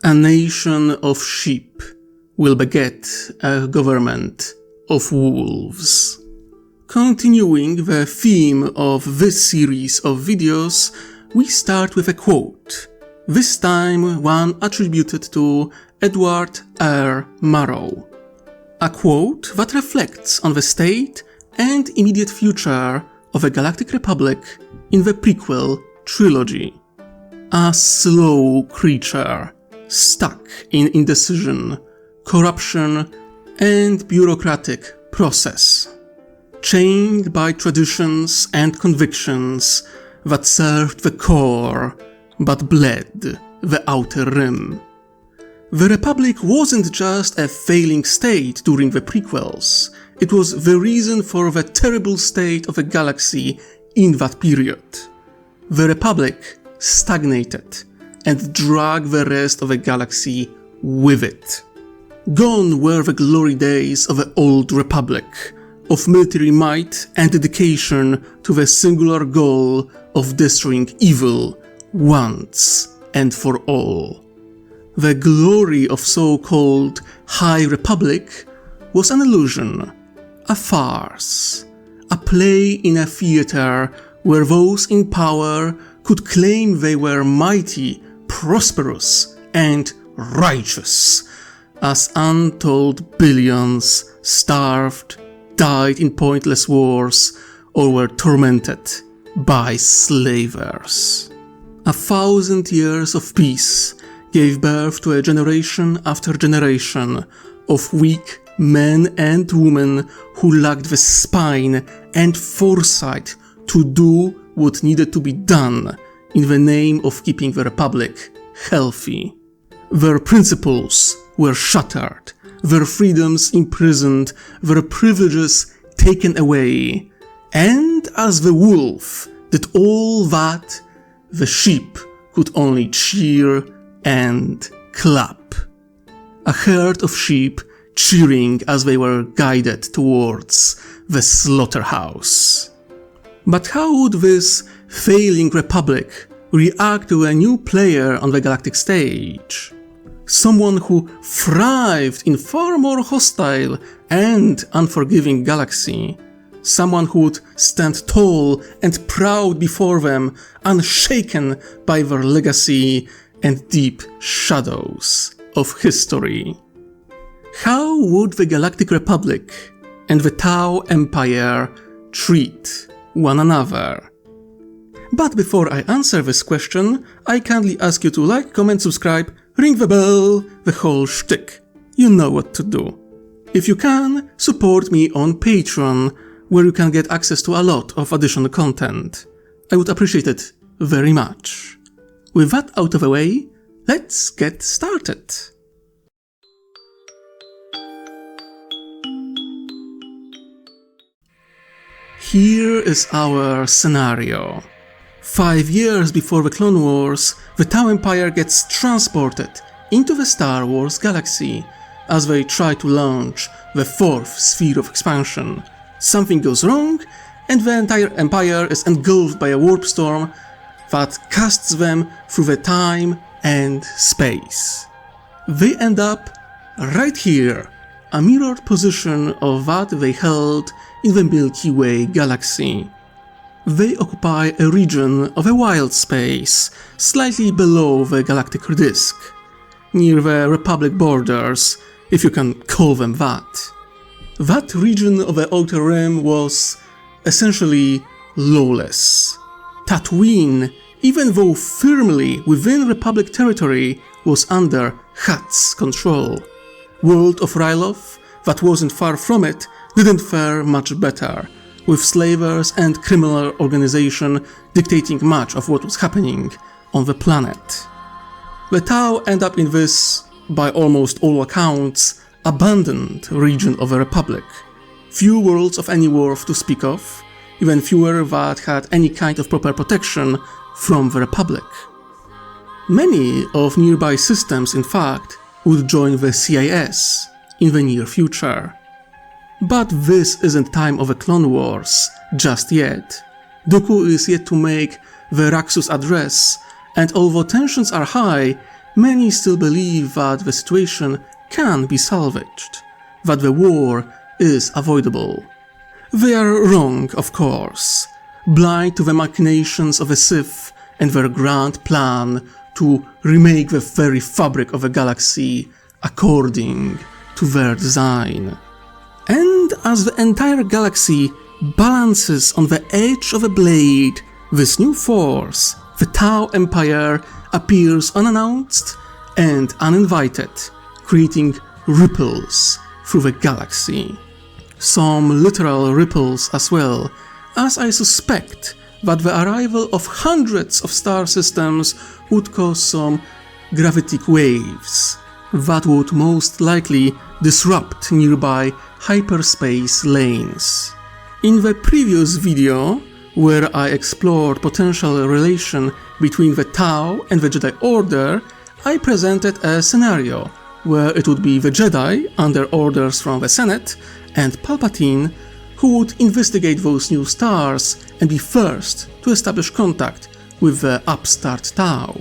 A nation of sheep will beget a government of wolves. Continuing the theme of this series of videos, we start with a quote, this time one attributed to Edward R. Murrow. A quote that reflects on the state and immediate future of the Galactic Republic in the prequel trilogy. A slow creature, stuck in indecision, corruption, and bureaucratic process, chained by traditions and convictions that served the core but bled the outer rim. The Republic wasn't just a failing state during the prequels, it was the reason for the terrible state of the galaxy in that period. The Republic stagnated and dragged the rest of the galaxy with it. Gone were the glory days of the old Republic, of military might and dedication to the singular goal of destroying evil once and for all. The glory of so-called High Republic was an illusion, a farce, a play in a theater where those in power could claim they were mighty, prosperous, and righteous, as untold billions starved, died in pointless wars, or were tormented by slavers. 1,000 years of peace gave birth to a generation after generation of weak men and women who lacked the spine and foresight to do what needed to be done in the name of keeping the Republic healthy. Their principles were shattered, their freedoms imprisoned, their privileges taken away, and as the wolf did all that, the sheep could only cheer and clap. A herd of sheep cheering as they were guided towards the slaughterhouse. But how would this failing Republic react to a new player on the galactic stage? Someone who thrived in far more hostile and unforgiving galaxy. Someone who would stand tall and proud before them, unshaken by their legacy and deep shadows of history. How would the Galactic Republic and the Tau Empire treat one another? But before I answer this question, I kindly ask you to like, comment, subscribe, ring the bell, the whole shtick. You know what to do. If you can, support me on Patreon, where you can get access to a lot of additional content. I would appreciate it very much. With that out of the way, let's get started. Here is our scenario. 5 years before the Clone Wars, the Tau Empire gets transported into the Star Wars galaxy as they try to launch the 4th sphere of expansion. Something goes wrong, and the entire empire is engulfed by a warp storm that casts them through the time and space. They end up right here, a mirrored position of what they held in the Milky Way galaxy. They occupy a region of a wild space, slightly below the galactic disk, near the Republic borders, if you can call them that. That region of the Outer Rim was essentially lawless. Tatooine, even though firmly within Republic territory, was under Hutt's control. World of Ryloth, that wasn't far from it, didn't fare much better, with slavers and criminal organization dictating much of what was happening on the planet. The Tau end up in this, by almost all accounts, abandoned region of the Republic. Few worlds of any worth to speak of, even fewer that had any kind of proper protection from the Republic. Many of nearby systems, in fact, would join the CIS in the near future. But this isn't time of the Clone Wars just yet. Dooku is yet to make the Raxus address, and although tensions are high, many still believe that the situation can be salvaged, that the war is avoidable. They are wrong, of course, blind to the machinations of the Sith and their grand plan to remake the very fabric of the galaxy according to their design. And as the entire galaxy balances on the edge of a blade, this new force, the Tau Empire, appears unannounced and uninvited, creating ripples through the galaxy. Some literal ripples as well, as I suspect that the arrival of hundreds of star systems would cause some gravitic waves that would most likely disrupt nearby hyperspace lanes. In the previous video, where I explored potential relation between the Tau and the Jedi Order, I presented a scenario where it would be the Jedi under orders from the Senate and Palpatine who would investigate those new stars and be first to establish contact with the upstart Tau.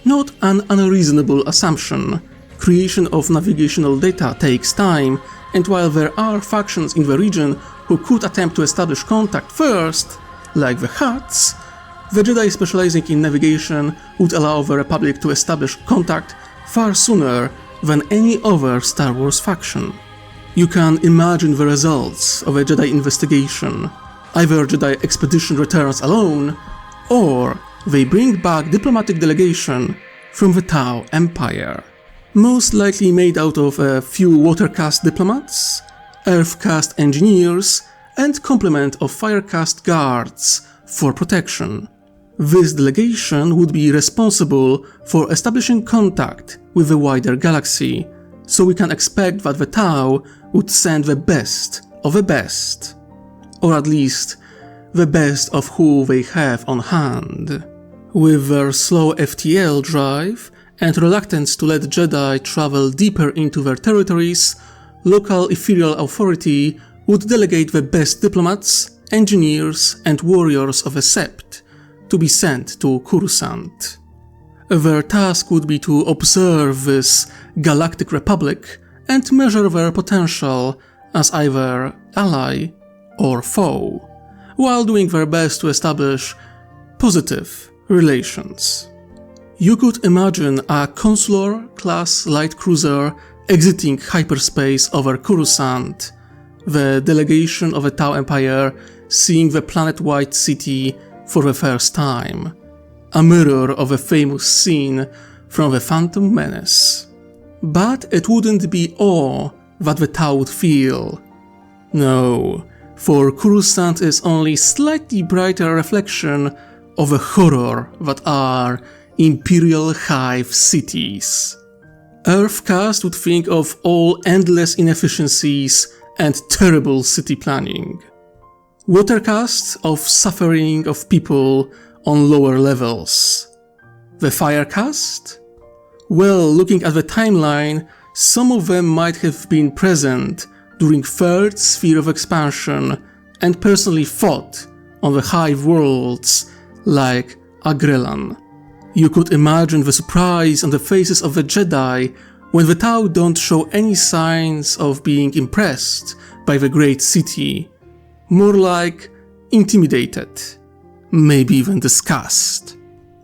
Not an unreasonable assumption. Creation of navigational data takes time, and while there are factions in the region who could attempt to establish contact first, like the Hutts, the Jedi specializing in navigation would allow the Republic to establish contact far sooner than any other Star Wars faction. You can imagine the results of a Jedi investigation. Either Jedi expedition returns alone, or they bring back diplomatic delegation from the Tau Empire. Most likely made out of a few water-caste diplomats, earth-caste engineers, and complement of fire-caste guards for protection. This delegation would be responsible for establishing contact with the wider galaxy, so we can expect that the Tau would send the best of the best, or at least the best of who they have on hand. With their slow FTL drive and reluctance to let Jedi travel deeper into their territories, local ethereal authority would delegate the best diplomats, engineers, and warriors of the Sept to be sent to Coruscant. Their task would be to observe this Galactic Republic and measure their potential as either ally or foe, while doing their best to establish positive relations. You could imagine a consular-class light cruiser exiting hyperspace over Coruscant, the delegation of the Tau Empire seeing the planet-wide city for the first time, a mirror of a famous scene from The Phantom Menace. But it wouldn't be awe that the Tau would feel. No, for Coruscant is only slightly brighter reflection of the horror that are Imperial Hive cities. Earthcast would think of all endless inefficiencies and terrible city planning. Watercast of suffering of people on lower levels. The Firecast? Well, looking at the timeline, some of them might have been present during Third Sphere of Expansion and personally fought on the Hive worlds like Agrellan. You could imagine the surprise on the faces of the Jedi when the Tau don't show any signs of being impressed by the great city, more like intimidated, maybe even disgust.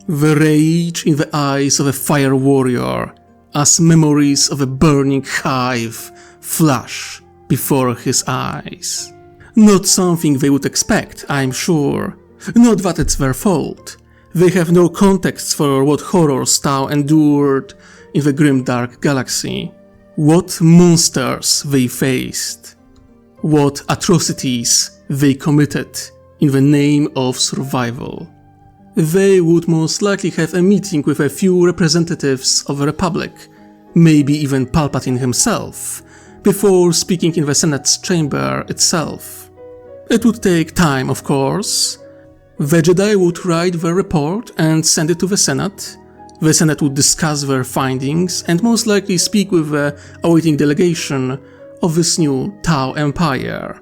The rage in the eyes of a fire warrior as memories of a burning hive flash before his eyes. Not something they would expect, I'm sure. Not that it's their fault. They have no context for what horrors Tau endured in the Grimdark Galaxy, what monsters they faced, what atrocities they committed in the name of survival. They would most likely have a meeting with a few representatives of the Republic, maybe even Palpatine himself, before speaking in the Senate's chamber itself. It would take time, of course. The Jedi would write their report and send it to the Senate. The Senate would discuss their findings and most likely speak with the awaiting delegation of this new Tau Empire.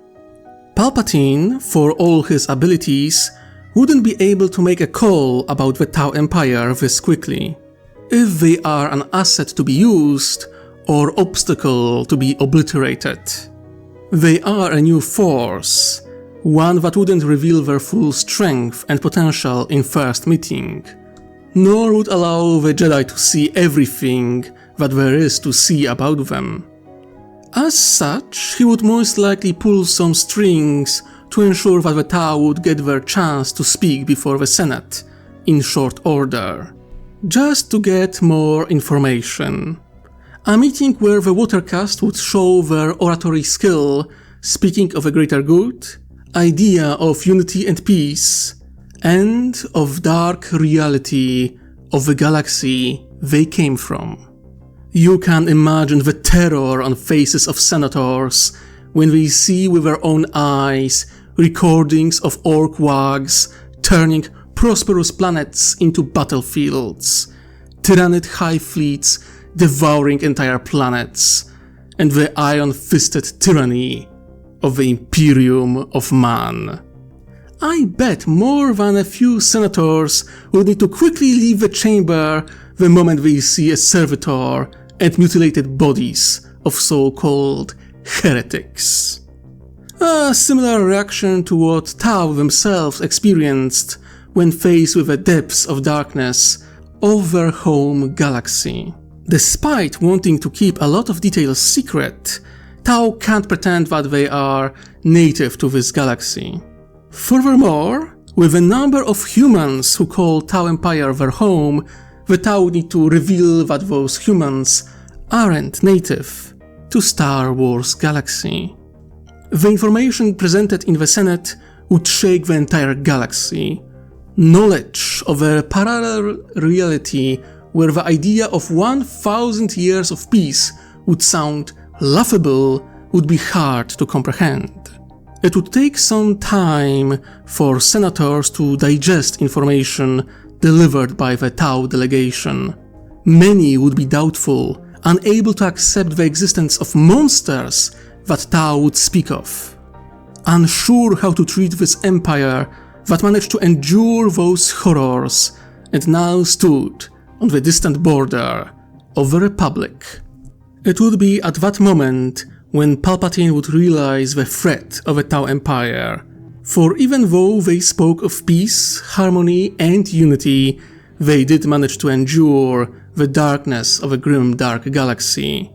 Palpatine, for all his abilities, wouldn't be able to make a call about the Tau Empire this quickly. if they are an asset to be used or obstacle to be obliterated. They are a new force, one that wouldn't reveal their full strength and potential in first meeting, nor would allow the Jedi to see everything that there is to see about them. As such, he would most likely pull some strings to ensure that the Tau would get their chance to speak before the Senate in short order, just to get more information. A meeting where the Watercast would show their oratory skill, speaking of a greater good, idea of unity and peace, and of dark reality of the galaxy they came from. You can imagine the terror on faces of senators when they see with their own eyes recordings of orc wags turning prosperous planets into battlefields, tyrannid hive fleets devouring entire planets, and the iron-fisted tyranny of the Imperium of Man. I bet more than a few senators would need to quickly leave the chamber the moment they see a servitor and mutilated bodies of so-called heretics. A similar reaction to what Tau themselves experienced when faced with the depths of darkness of their home galaxy. Despite wanting to keep a lot of details secret, Tau can't pretend that they are native to this galaxy. Furthermore, with a number of humans who call Tau Empire their home, the Tau need to reveal that those humans aren't native to Star Wars galaxy. The information presented in the Senate would shake the entire galaxy. Knowledge of a parallel reality where the idea of 1,000 years of peace would sound laughable would be hard to comprehend. It would take some time for senators to digest information delivered by the Tau delegation. Many would be doubtful, unable to accept the existence of monsters that Tau would speak of. Unsure how to treat this empire that managed to endure those horrors and now stood on the distant border of the Republic. It would be at that moment when Palpatine would realize the threat of the Tau Empire, for even though they spoke of peace, harmony and unity, they did manage to endure the darkness of a Grimdark Galaxy.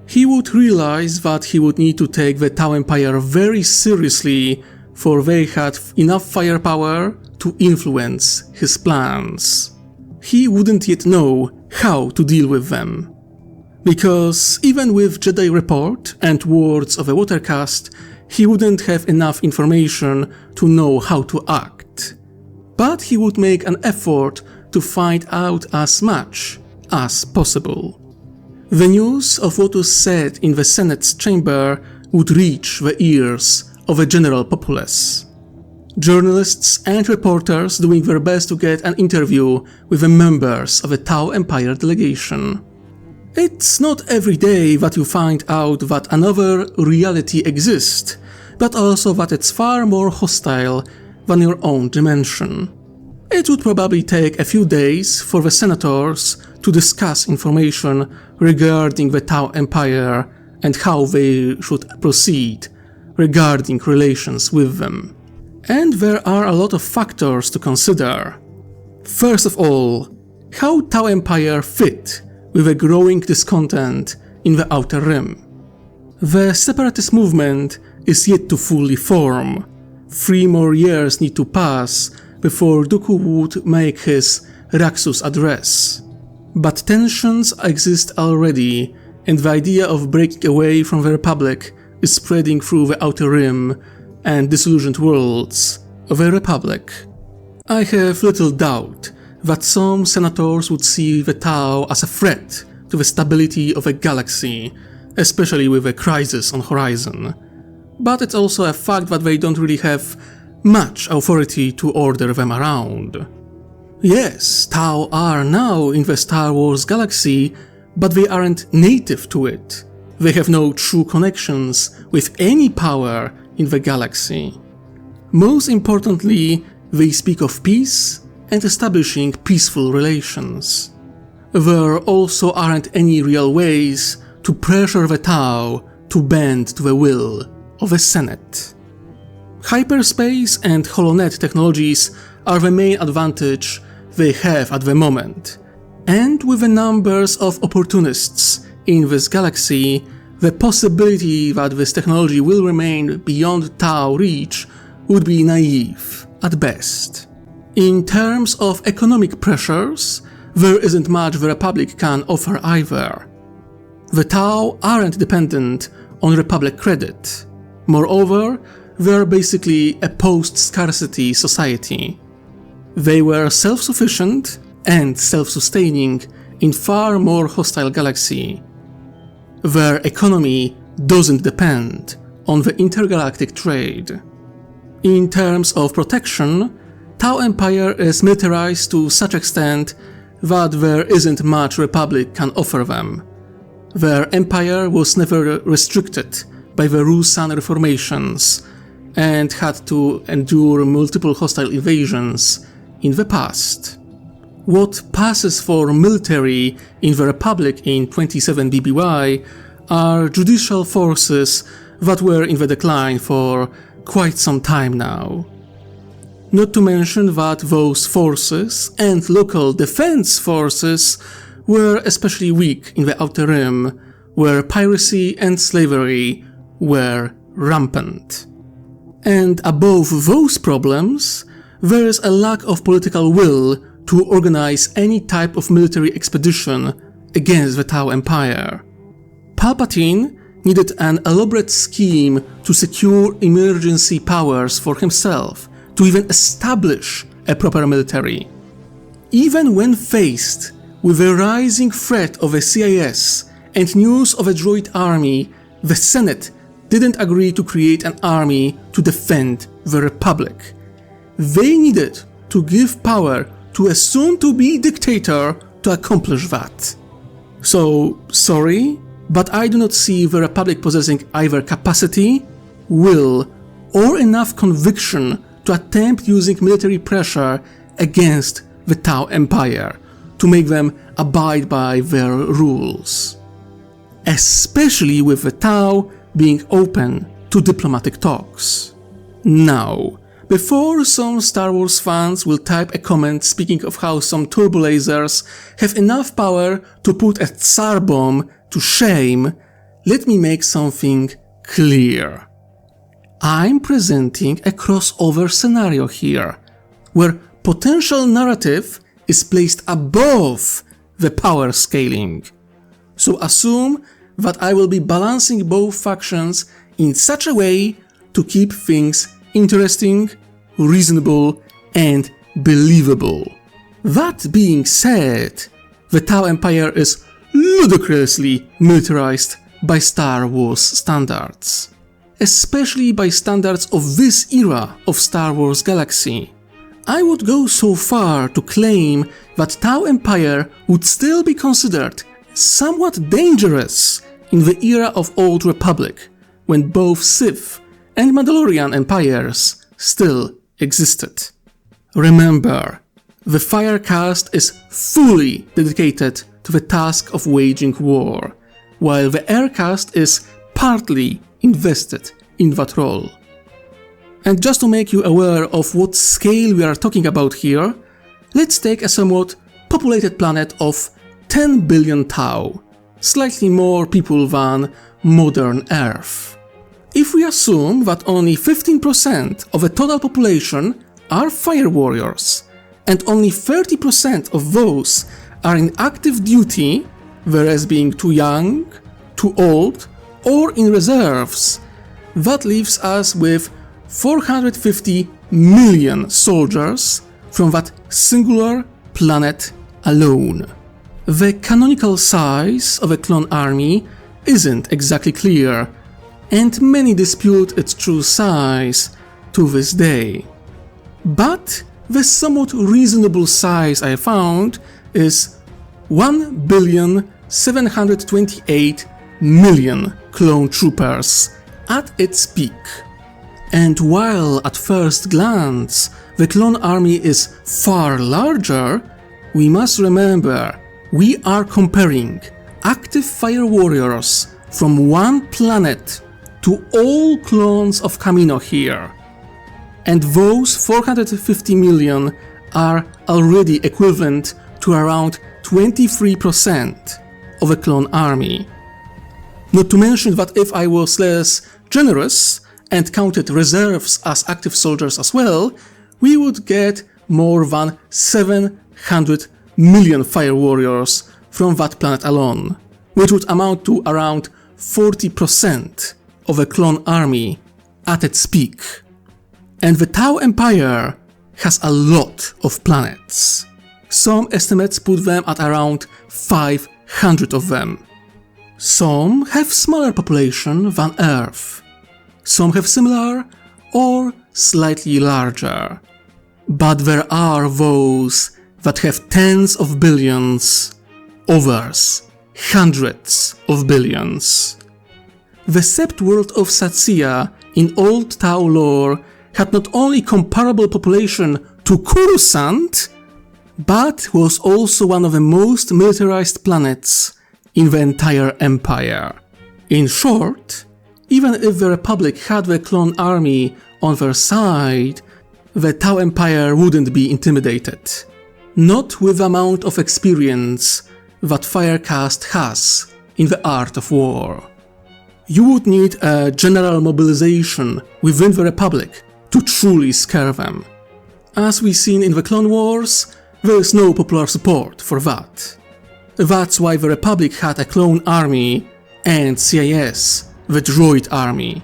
He would realize that he would need to take the Tau Empire very seriously, for they had enough firepower to influence his plans. He wouldn't yet know how to deal with them. Because even with Jedi report and words of a Watercast, he wouldn't have enough information to know how to act. But he would make an effort to find out as much as possible. The news of what was said in the Senate's chamber would reach the ears of the general populace. Journalists and reporters doing their best to get an interview with the members of the Tau Empire delegation. It's not every day that you find out that another reality exists, but also that it's far more hostile than your own dimension. It would probably take a few days for the senators to discuss information regarding the Tau Empire and how they should proceed regarding relations with them. And there are a lot of factors to consider. First of all, how Tau Empire fit with a growing discontent in the Outer Rim. The separatist movement is yet to fully form. 3 more years need to pass before Dooku would make his Raxus address. But tensions exist already, and the idea of breaking away from the Republic is spreading through the Outer Rim and disillusioned worlds of the Republic. I have little doubt that some senators would see the Tau as a threat to the stability of a galaxy, especially with a crisis on horizon. But it's also a fact that they don't really have much authority to order them around. Yes, Tau are now in the Star Wars galaxy, but they aren't native to it. They have no true connections with any power in the galaxy. Most importantly, they speak of peace and establishing peaceful relations. there also aren't any real ways to pressure the Tau to bend to the will of the Senate. Hyperspace and HoloNet technologies are the main advantage they have at the moment, and with the numbers of opportunists in this galaxy, the possibility that this technology will remain beyond Tau reach would be naive at best. In terms of economic pressures, there isn't much the Republic can offer either. The Tau aren't dependent on Republic credit. Moreover, they're basically a post-scarcity society. They were self-sufficient and self-sustaining in far more hostile galaxy. Their economy doesn't depend on the intergalactic trade. In terms of protection, Tau Empire is militarized to such extent that there isn't much Republic can offer them. Their empire was never restricted by the Rusan reformations and had to endure multiple hostile invasions in the past. What passes for military in the Republic in 27 BBY are judicial forces that were in the decline for quite some time now. Not to mention that those forces and local defense forces were especially weak in the Outer Rim, where piracy and slavery were rampant. And above those problems, there is a lack of political will to organize any type of military expedition against the Tau Empire. Palpatine needed an elaborate scheme to secure emergency powers for himself, to even establish a proper military. Even when faced with the rising threat of a CIS and news of a droid army, the Senate didn't agree to create an army to defend the Republic. They needed to give power to a soon-to-be dictator to accomplish that. So, sorry, but I do not see the Republic possessing either capacity, will, or enough conviction to attempt using military pressure against the Tau Empire to make them abide by their rules. Especially with the Tau being open to diplomatic talks. Now, before some Star Wars fans will type a comment speaking of how some turbolasers have enough power to put a Tsar bomb to shame, let me make something clear. I'm presenting a crossover scenario here, where potential narrative is placed above the power scaling. So assume that I will be balancing both factions in such a way to keep things interesting, reasonable, and believable. That being said, the Tau Empire is ludicrously militarized by Star Wars standards. Especially by standards of this era of Star Wars Galaxy. I would go so far to claim that Tau Empire would still be considered somewhat dangerous in the era of Old Republic, when both Sith and Mandalorian empires still existed. Remember, the Firecast is fully dedicated to the task of waging war, while the Aircast is partly invested in that role. And just to make you aware of what scale we are talking about here, let's take a somewhat populated planet of 10 billion Tau, slightly more people than modern Earth. If we assume that only 15% of the total population are fire warriors, and only 30% of those are in active duty, whereas being too young, too old, or in reserves, that leaves us with 450 million soldiers from that singular planet alone. The canonical size of a clone army isn't exactly clear, and many dispute its true size to this day. But the somewhat reasonable size I found is 1,728,000,000 clone troopers at its peak. And while at first glance the clone army is far larger, we must remember We are comparing active fire warriors from one planet to all clones of Camino here. And those 450 million are already equivalent to around 23% of a clone army. Not to mention that if I was less generous and counted reserves as active soldiers as well, we would get more than 700 million fire warriors from that planet alone, which would amount to around 40% of a clone army at its peak. And the Tau Empire has a lot of planets. Some estimates put them at around 500 of them. Some have smaller population than Earth. Some have similar or slightly larger. But there are those that have tens of billions, others hundreds of billions. The Sept world of Satsia in Old Tau lore had not only comparable population to Coruscant, but was also one of the most militarized planets in the entire empire. In short, even if the Republic had the clone army on their side, the Tau Empire wouldn't be intimidated. Not with the amount of experience that Firecast has in the art of war. You would need a general mobilization within the Republic to truly scare them. As we've seen in the Clone Wars, there is no popular support for that. That's why the Republic had a clone army and CIS, the droid army.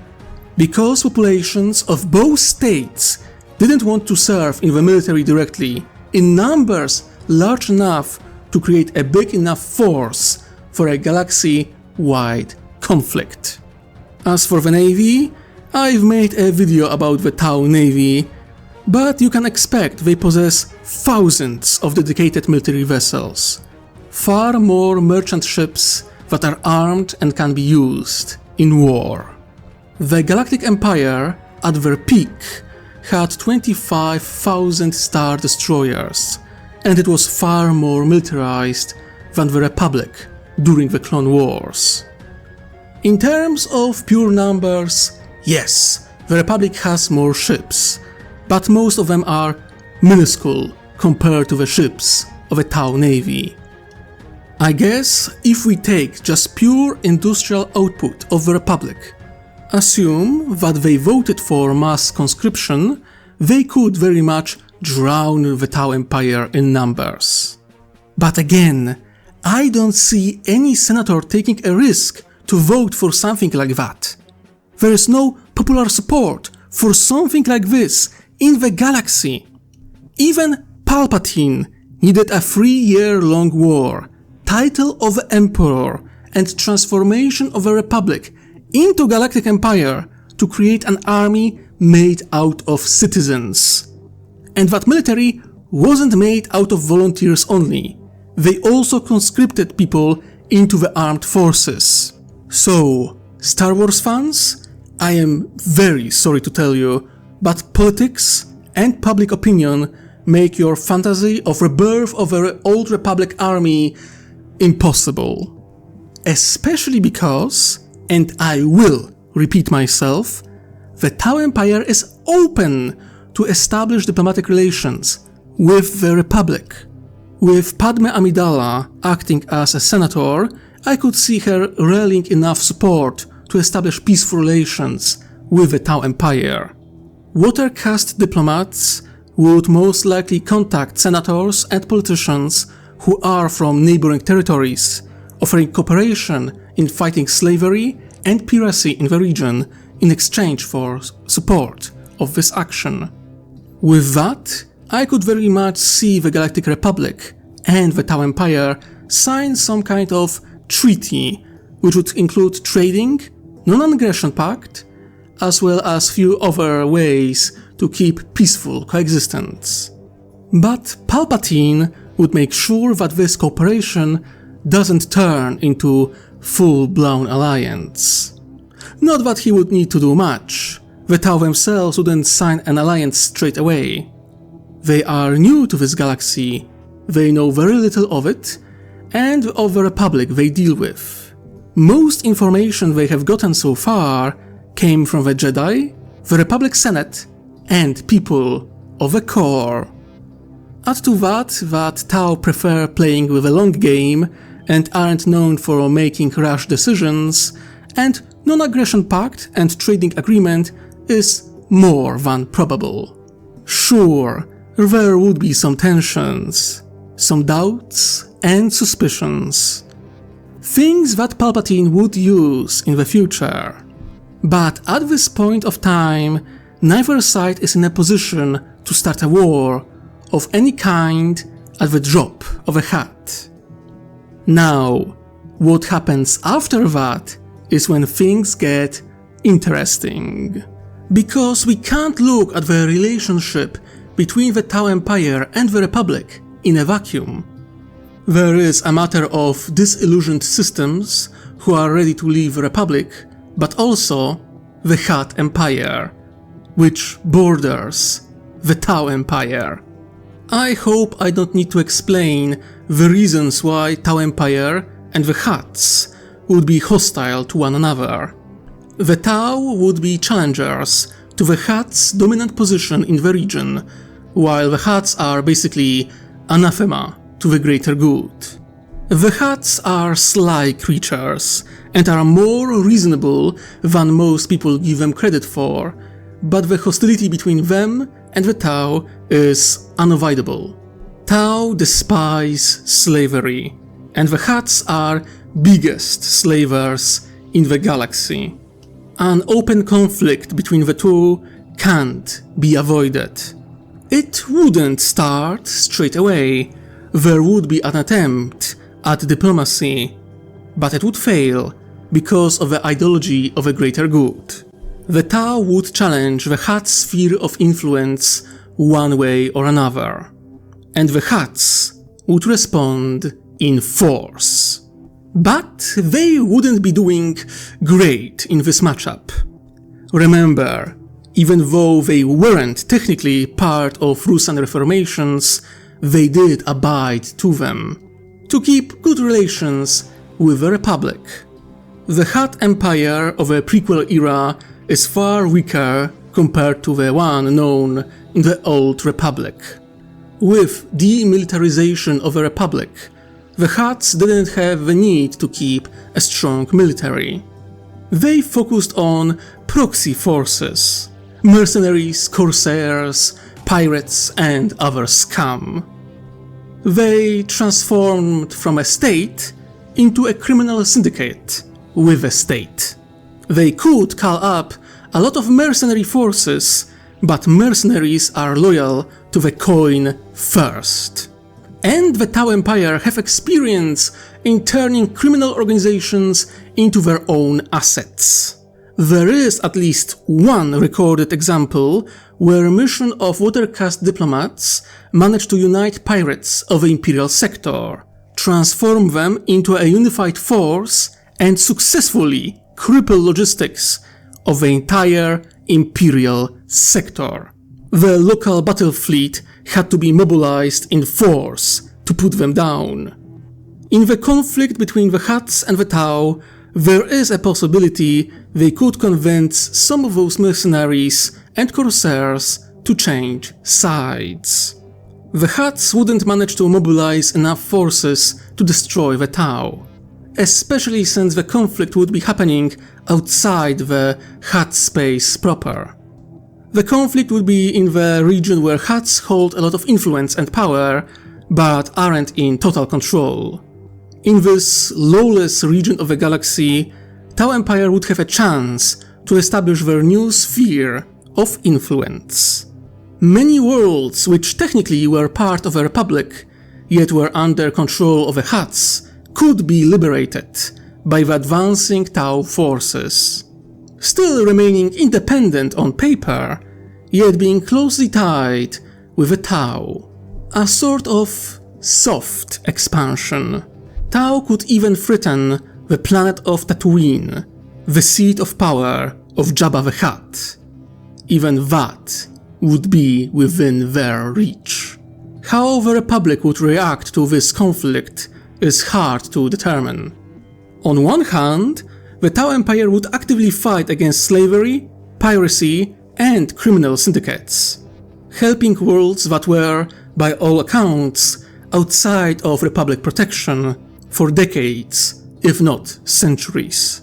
Because populations of both states didn't want to serve in the military directly in numbers large enough to create a big enough force for a galaxy-wide conflict. As for the Navy, I've made a video about the Tau Navy, but you can expect they possess thousands of dedicated military vessels, far more merchant ships that are armed and can be used in war. The Galactic Empire, at their peak, had 25,000 star destroyers, and it was far more militarized than the Republic during the Clone Wars. In terms of pure numbers, yes, the Republic has more ships, but most of them are minuscule compared to the ships of a Tau Navy. I guess if we take just pure industrial output of the Republic, assume that they voted for mass conscription, they could very much drown the Tau Empire in numbers. But again, I don't see any senator taking a risk to vote for something like that. There is no popular support for something like this in the galaxy. Even Palpatine needed a 3-year-long war, title of the Emperor, and transformation of the Republic into Galactic Empire to create an army made out of citizens. And that military wasn't made out of volunteers only. They also conscripted people into the armed forces. So, Star Wars fans, I am very sorry to tell you, but politics and public opinion make your fantasy of rebirth of the Old Republic army impossible. Especially because, and I will repeat myself, the Tau Empire is open to establish diplomatic relations with the Republic. With Padme Amidala acting as a senator, I could see her rallying enough support to establish peaceful relations with the Tau Empire. Watercast diplomats would most likely contact senators and politicians who are from neighboring territories, offering cooperation in fighting slavery and piracy in the region in exchange for support of this action. With that, I could very much see the Galactic Republic and the Tau Empire sign some kind of treaty, which would include trading, non-aggression pact, as well as few other ways to keep peaceful coexistence. But Palpatine would make sure that this cooperation doesn't turn into full-blown alliance. Not that he would need to do much. The Tau themselves wouldn't sign an alliance straight away. They are new to this galaxy, they know very little of it, and of the Republic they deal with. Most information they have gotten so far came from the Jedi, the Republic Senate, and people of the core. Add to that Tau prefer playing with a long game and aren't known for making rash decisions, and non-aggression pact and trading agreement is more than probable. Sure, there would be some tensions, some doubts and suspicions, things that Palpatine would use in the future. But at this point of time, neither side is in a position to start a war of any kind at the drop of a hat. Now, what happens after that is when things get interesting. Because we can't look at the relationship between the Tau Empire and the Republic in a vacuum. There is a matter of disillusioned systems who are ready to leave the Republic, but also the Hutt Empire, which borders the Tau Empire. I hope I don't need to explain the reasons why Tau Empire and the Hutts would be hostile to one another. The Tau would be challengers to the Hutts' dominant position in the region, while the Hutts are basically anathema to the greater good. The Hutts are sly creatures and are more reasonable than most people give them credit for, but the hostility between them and the Tau is unavoidable. Tau despise slavery, and the Hutts are biggest slavers in the galaxy. An open conflict between the two can't be avoided. It wouldn't start straight away. There would be an attempt at diplomacy, but it would fail because of the ideology of a greater good. The Tau would challenge the Hutt sphere of influence one way or another, and the Hutts would respond in force. But they wouldn't be doing great in this matchup. Remember, even though they weren't technically part of Rusan reformations, they did abide to them, to keep good relations with the Republic. The Hutt Empire of a prequel era is far weaker compared to the one known in the Old Republic. With demilitarization of the Republic, the Hutts didn't have the need to keep a strong military. They focused on proxy forces, mercenaries, corsairs, pirates, and other scum. They transformed from a state into a criminal syndicate with a state. They could call up a lot of mercenary forces, but mercenaries are loyal to the coin first. And the Tau Empire have experience in turning criminal organizations into their own assets. There is at least one recorded example where a mission of watercast diplomats managed to unite pirates of the Imperial sector, transform them into a unified force, and successfully cripple logistics of the entire Imperial sector. The local battle fleet had to be mobilized in force to put them down. In the conflict between the Hutts and the Tau, there is a possibility they could convince some of those mercenaries and corsairs to change sides. The Hutts wouldn't manage to mobilize enough forces to destroy the Tau, especially since the conflict would be happening outside the Hutt space proper. The conflict would be in the region where Hutts hold a lot of influence and power, but aren't in total control. In this lawless region of the galaxy, Tau Empire would have a chance to establish their new sphere of influence. Many worlds which technically were part of a republic, yet were under control of the Hutts, could be liberated by the advancing Tau forces. Still remaining independent on paper, yet being closely tied with the Tau. A sort of soft expansion. Tau could even threaten the planet of Tatooine, the seat of power of Jabba the Hutt. Even that would be within their reach. How the Republic would react to this conflict is hard to determine. On one hand, the Tau Empire would actively fight against slavery, piracy, and criminal syndicates, helping worlds that were, by all accounts, outside of Republic protection for decades, if not centuries.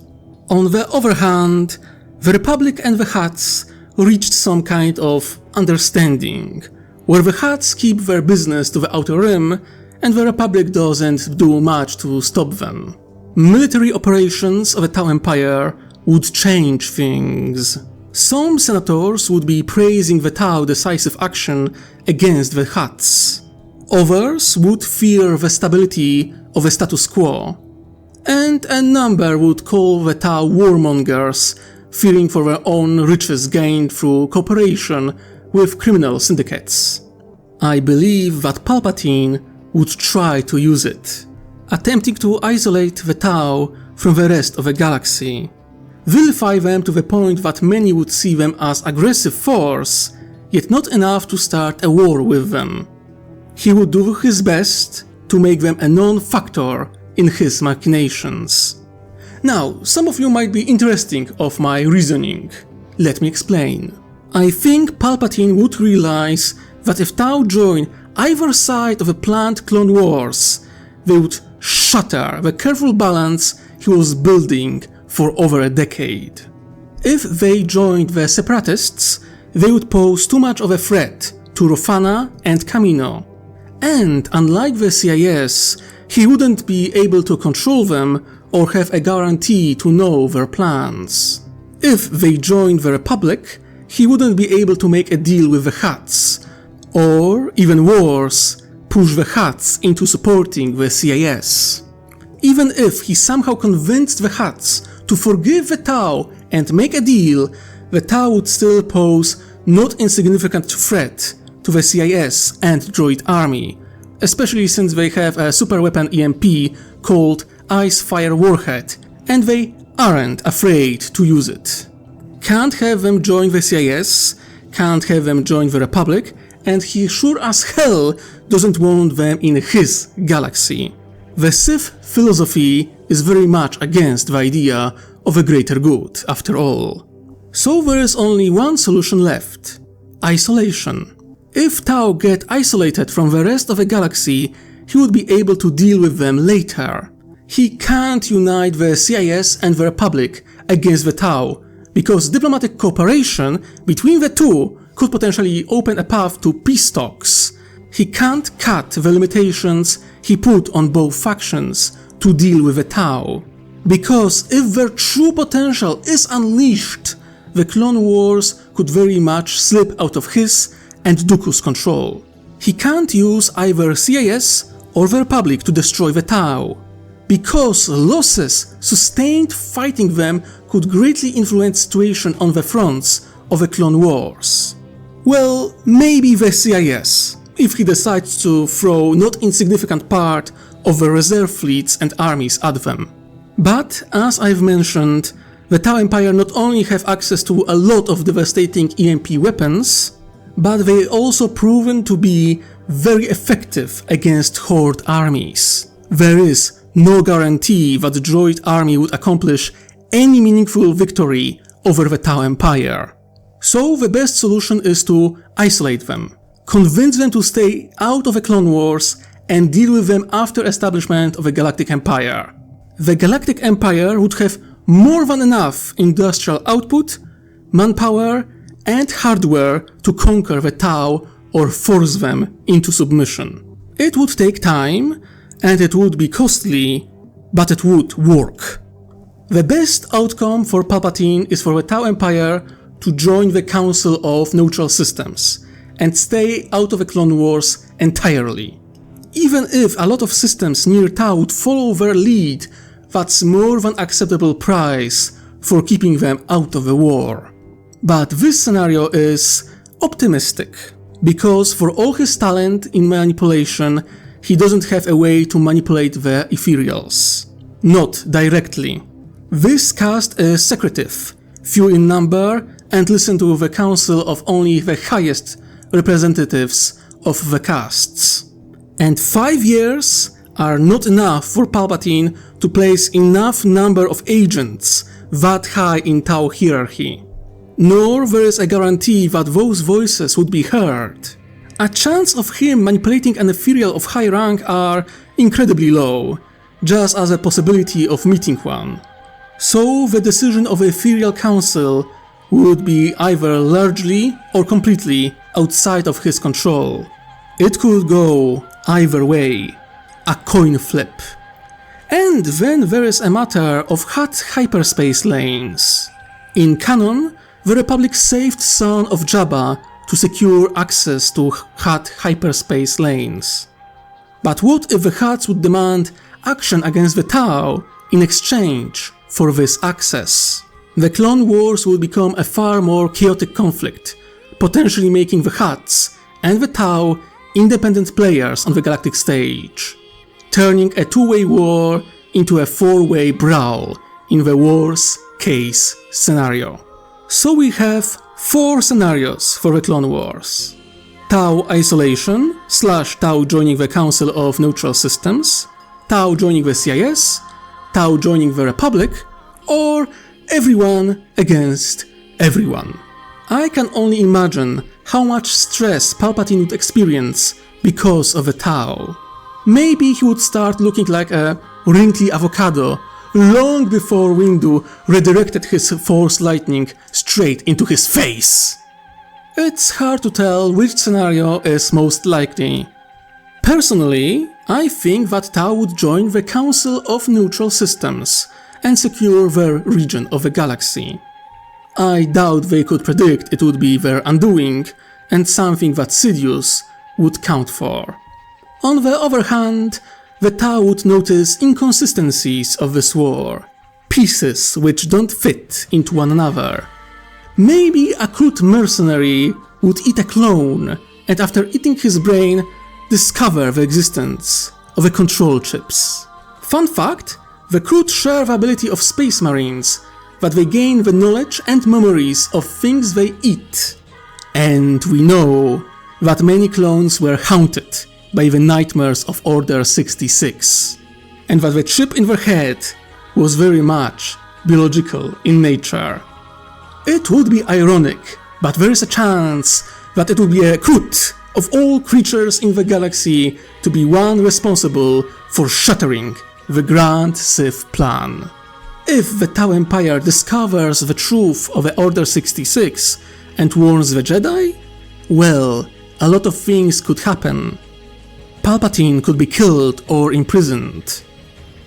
On the other hand, the Republic and the Hutts reached some kind of understanding, where the Hutts keep their business to the Outer Rim and the Republic doesn't do much to stop them. Military operations of the Tau Empire would change things. Some senators would be praising the Tau decisive action against the Hutts. Others would fear the stability of the status quo. And a number would call the Tau warmongers, fearing for their own riches gained through cooperation with criminal syndicates. I believe that Palpatine would try to use it, attempting to isolate the Tau from the rest of the galaxy, vilify them to the point that many would see them as aggressive force, yet not enough to start a war with them. He would do his best to make them a non-factor in his machinations. Now, some of you might be interested of my reasoning. Let me explain. I think Palpatine would realize that if Tau join either side of the planned Clone Wars, they would shatter the careful balance he was building for over a decade. If they joined the Separatists, they would pose too much of a threat to Rofana and Kamino. And unlike the CIS, he wouldn't be able to control them or have a guarantee to know their plans. If they joined the Republic, he wouldn't be able to make a deal with the Hutts, or, even worse, push the Hutts into supporting the CIS. Even if he somehow convinced the Hutts to forgive the Tau and make a deal, the Tau would still pose not insignificant threat to the CIS and Droid Army, especially since they have a superweapon EMP called Ice Fire Warhead, and they aren't afraid to use it. Can't have them join the CIS, can't have them join the Republic, and he sure as hell doesn't want them in his galaxy. The Sith philosophy is very much against the idea of a greater good, after all. So there is only one solution left: isolation. If Tau get isolated from the rest of the galaxy, he would be able to deal with them later. He can't unite the CIS and the Republic against the Tau, because diplomatic cooperation between the two could potentially open a path to peace talks. He can't cut the limitations he put on both factions to deal with the Tau, because if their true potential is unleashed, the Clone Wars could very much slip out of his and Dooku's control. He can't use either CIS or the Republic to destroy the Tau, because losses sustained fighting them could greatly influence the situation on the fronts of the Clone Wars. Well, maybe the CIS, if he decides to throw not insignificant part of the reserve fleets and armies at them. But, as I've mentioned, the Tau Empire not only have access to a lot of devastating EMP weapons, but they also proven to be very effective against Horde armies. There is no guarantee that the Droid army would accomplish any meaningful victory over the Tau Empire. So the best solution is to isolate them, convince them to stay out of the Clone Wars and deal with them after establishment of the Galactic Empire. The Galactic Empire would have more than enough industrial output, manpower, and hardware to conquer the Tau or force them into submission. It would take time, and it would be costly, but it would work. The best outcome for Palpatine is for the Tau Empire to join the Council of Neutral Systems and stay out of the Clone Wars entirely. Even if a lot of systems near Tau would follow their lead, that's more than acceptable price for keeping them out of the war. But this scenario is optimistic, because for all his talent in manipulation, he doesn't have a way to manipulate the Ethereals. Not directly. This cast is secretive, few in number, and listen to the council of only the highest representatives of the castes. And 5 years are not enough for Palpatine to place enough number of agents that high in Tau hierarchy. Nor there is a guarantee that those voices would be heard. A chance of him manipulating an ethereal of high rank are incredibly low, just as a possibility of meeting one. So the decision of the Ethereal Council would be either largely or completely outside of his control. It could go either way, a coin flip. And then there is a matter of Hutt hyperspace lanes. In canon, the Republic saved Son of Jabba to secure access to Hutt hyperspace lanes. But what if the Hutts would demand action against the Tau in exchange for this access? The Clone Wars would become a far more chaotic conflict, potentially making the Hutts and the Tau independent players on the galactic stage, turning a two-way war into a four-way brawl in the worst case scenario. So we have 4 scenarios for the Clone Wars. Tau isolation / Tau joining the Council of Neutral Systems, Tau joining the CIS, Tau joining the Republic, or everyone against everyone. I can only imagine how much stress Palpatine would experience because of the Tau. Maybe he would start looking like a wrinkly avocado long before Windu redirected his Force lightning straight into his face. It's hard to tell which scenario is most likely. Personally, I think that Tau would join the Council of Neutral Systems and secure their region of the galaxy. I doubt they could predict it would be their undoing and something that Sidious would count for. On the other hand, the Tau would notice inconsistencies of this war, pieces which don't fit into one another. Maybe a crude mercenary would eat a clone and after eating his brain discover the existence of the control chips. Fun fact, the crude share the ability of space marines that they gain the knowledge and memories of things they eat. And we know that many clones were haunted by the nightmares of Order 66, and that the chip in their head was very much biological in nature. It would be ironic, but there is a chance that it would be a Krut of all creatures in the galaxy to be one responsible for shattering the Grand Sith plan. If the Tau Empire discovers the truth of the Order 66 and warns the Jedi, well, a lot of things could happen. Palpatine could be killed or imprisoned.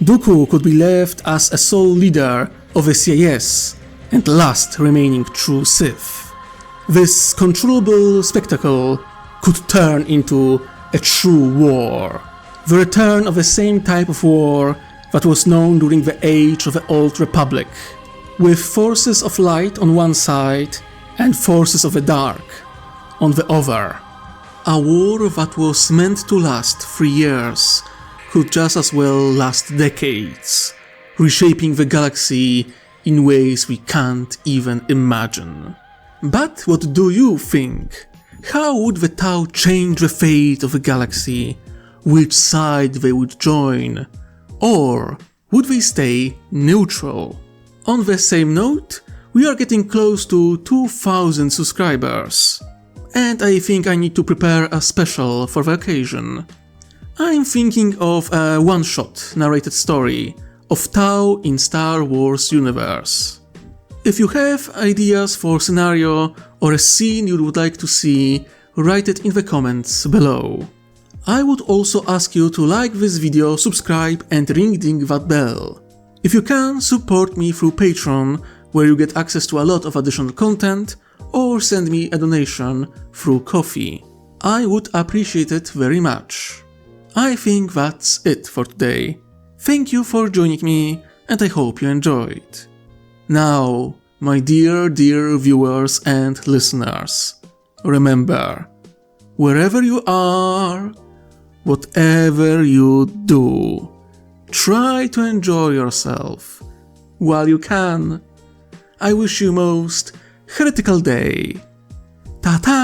Dooku could be left as a sole leader of the CIS and last remaining true Sith. This controllable spectacle could turn into a true war. The return of the same type of war that was known during the age of the Old Republic, with forces of light on one side and forces of the dark on the other. A war that was meant to last 3 years could just as well last decades, reshaping the galaxy in ways we can't even imagine. But what do you think? How would the Tau change the fate of the galaxy? Which side they would join? Or would they stay neutral? On the same note, we are getting close to 2,000 subscribers, and I think I need to prepare a special for the occasion. I'm thinking of a one-shot narrated story of Tau in Star Wars universe. If you have ideas for scenario or a scene you would like to see, write it in the comments below. I would also ask you to like this video, subscribe and ring-ding that bell. If you can, support me through Patreon, where you get access to a lot of additional content, or send me a donation through Ko-fi. I would appreciate it very much. I think that's it for today. Thank you for joining me, and I hope you enjoyed. Now, my dear viewers and listeners, remember, wherever you are, whatever you do, try to enjoy yourself while you can. I wish you most heretical day. Ta-ta!